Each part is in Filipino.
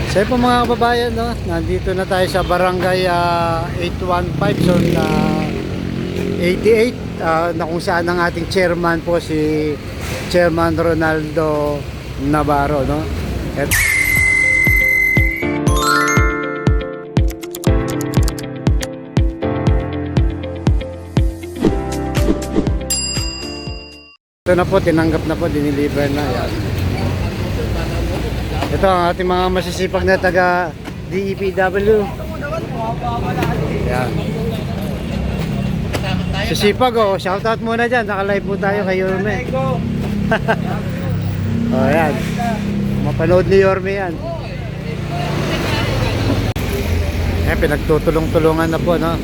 So po mga kababayan, no? Nandito na tayo sa barangay 815 zone 88 na kung saan ang ating chairman po si Chairman Ronaldo Navarro, no? Ito na po, tinanggap na po, diniliver na yan. Ito ang ating mga masisipag na taga DEPW. Yan. Sisipag, oh, shoutout muna dyan. Naka-live po tayo kay Yorme. Oh, yan. Mapanood ni Yorme yan. Eh, pinagtutulong-tulungan na po, no?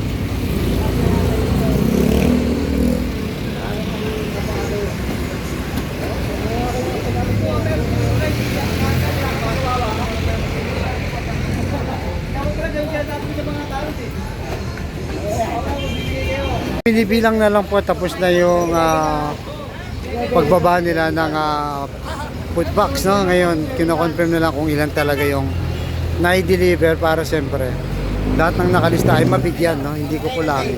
Binibilang na lang po, tapos na yung pagbaba nila ng food box, no? Ngayon, kino-confirm na lang kung ilan talaga yung na-deliver para siyempre lahat ng nakalista ay mabigyan, no? Hindi ko kulangin.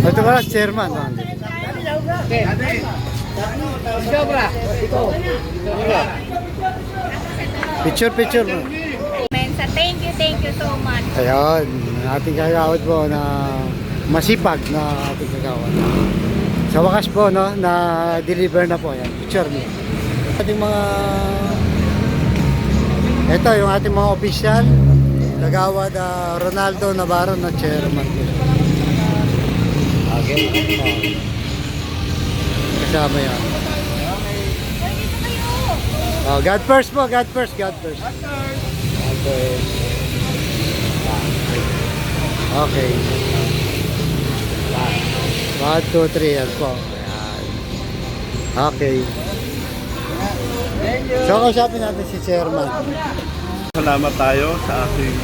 Ito pala, chairman, no? Picture mo. Mensa, thank you so much. Ayun, ating kagawad po na masipag na ating kagawad. Sa wakas po, no, na deliver na po yan. Picture niyo. Ating mga ito yung ating mga opisyal, kagawad Ronaldo Navarro na chairman. Okay. Kasama yan. Oh, God first po, God first, God first. Okay. Okay. 1, 2, 3, yan po. Ayan. Okay. So, kausapin natin si Chairman. Salamat tayo sa ating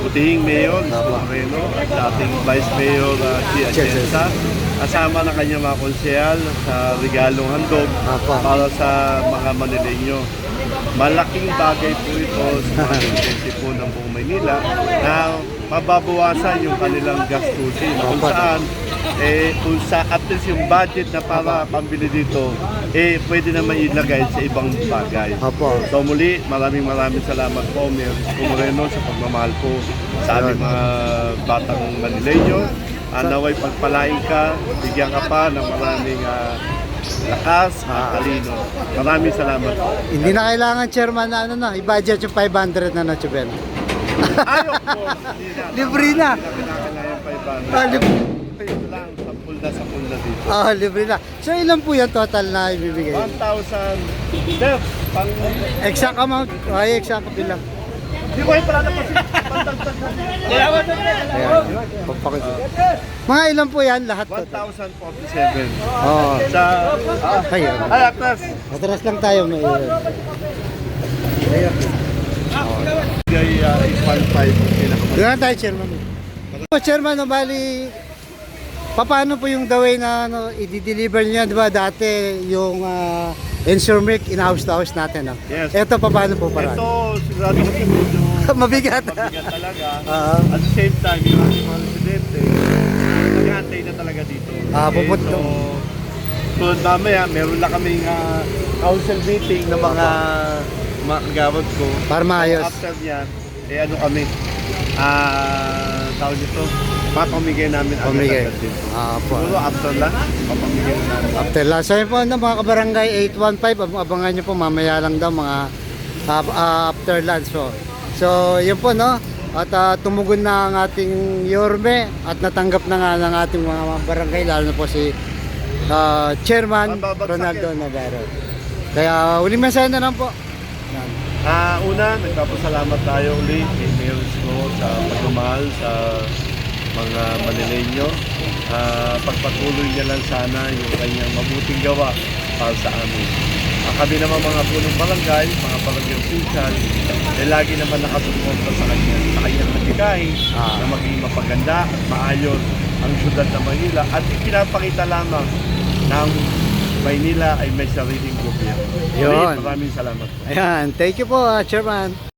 butihing mayor na Moreno at sa ating vice mayor si Atienza. Kasama ng kanyang mga konsehal sa regalong handog para sa mga Manileño. Malaking bagay po ito sa mga residente po ng buong Maynila na mababawasan yung kanilang gastusin kung saan kung sa at least yung budget na para pambili dito pwede na mailagay sa ibang bagay. So muli, maraming salamat po Mayor Moreno sa pagmamahal po sa ating mga batang Manileño. Naway pagpalain ka, bigyan ka pa ng maraming lakas at talino. Maraming salamat po. Hindi na kailangan, Chairman, na i-budget yung 500 na na-chuben. Ayok po. Libre na. Ito lang, sampul na dito. Libre na. So, ilan po yung total na ibibigay? 1,000. Def, pang... Exact amount? Ay, exact bilang. Di ko yung parada pa siya. Mga ilan po yan lahat? 1,047. Oo. Sa... Ayun. Ay, Atlas. Atras lang tayo. May Gay 815. Doon na tayo, Chairman. Chairman, bali, paano po yung the way na i-deliver niya, di ba? Dati yung Ensure Milk in-house to house natin. No? Yes. Ito, paano po parang? Ito, sigurado ko medyo Mabigat. mabigat talaga. At the same time, yung ating mga residente, nag-aantay na talaga dito. Pupunta. So, mamaya, meron lang kaming council meeting ng mga kagawad ko. Para maayos. After yan, ano kami, tawag dito, papamigay namin Pamigay. agad din. Po. Siguro after lang, papamigay namin. After last. So yun po, mga kabarangay 815, abangan nyo po, mamaya lang daw mga after lunch po. So yun po, no? At tumugon na ang ating Yorme at natanggap na nga ng ating mga barangay, lalo na po si Chairman Ronaldo Navarro. Kaya uling mensahe na lang po. Una, nagpapasalamat tayo ulit kay Mayor Isko sa pagmamahal sa mga Manileño. Pagpatuloy niya lang sana yung kanyang mabuting gawa para sa amin. Kami naman mga punong barangay, mga barangay official, lagi naman nakasuporta sa kanyang nagbigahin na maging mapaganda at maayos ang syudad ng Manila at ipinapakita lamang ng Maynila ay may sariling gobyerno. Yun. Maraming salamat po. Ayan, thank you po, Chairman.